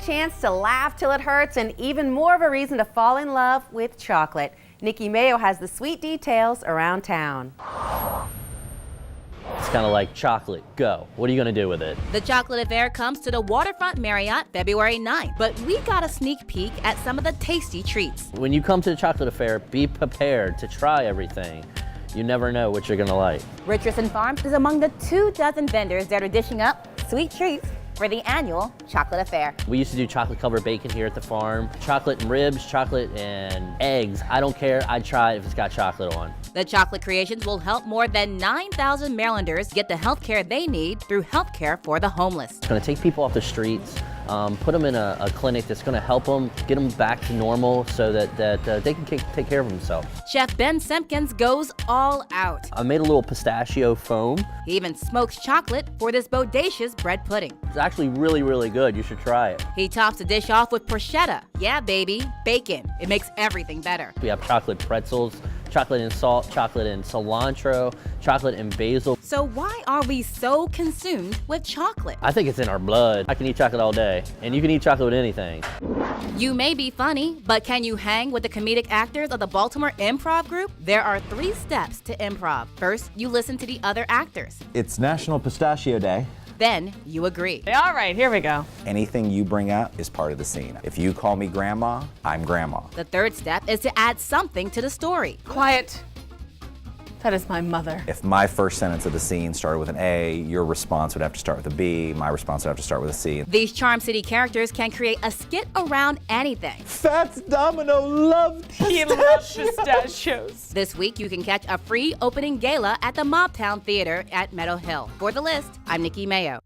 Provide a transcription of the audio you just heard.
chance to laugh till it hurts and even more of a reason to fall in love with chocolate. Nikki Mayo has the sweet details around town. It's kind of like chocolate. Go. What are you going to do with it? The Chocolate Affair comes to the Waterfront Marriott February 9th, but we got a sneak peek at some of the tasty treats. When you come to the Chocolate Affair, be prepared to try everything. You never know what you're going to like. Richardson Farms is among the 24 vendors that are dishing up sweet treats for the annual Chocolate Affair. We used to do chocolate covered bacon here at the farm. Chocolate and ribs, chocolate and eggs. I don't care. I'd try it if it's got chocolate on. The chocolate creations will help more than 9,000 Marylanders get the health care they need through healthcare for the homeless. It's going to take people off the streets, put them in a clinic that's going to help them, get them back to normal so that they can take care of themselves. Chef Ben Simpkins goes all out. I made a little pistachio foam. He even smokes chocolate for this bodacious bread pudding. It's actually really, really good. You should try it. He tops the dish off with porchetta. Yeah, baby, bacon. It makes everything better. We have chocolate pretzels, chocolate and salt, chocolate and cilantro, chocolate and basil. So why are we so consumed with chocolate? I think it's in our blood. I can eat chocolate all day, and you can eat chocolate with anything. You may be funny, but can you hang with the comedic actors of the Baltimore Improv Group? There are 3 steps to improv. First, you listen to the other actors. It's National Pistachio Day. Then you agree. All right, here we go. Anything you bring up is part of the scene. If you call me grandma, I'm grandma. The third step is to add something to the story. Quiet. That is my mother. If my first sentence of the scene started with an A, your response would have to start with a B, my response would have to start with a C. These Charm City characters can create a skit around anything. Fats Domino loved He loves pistachios. This week, you can catch a free opening gala at the Mobtown Theater at Meadow Hill. For The List, I'm Nikki Mayo.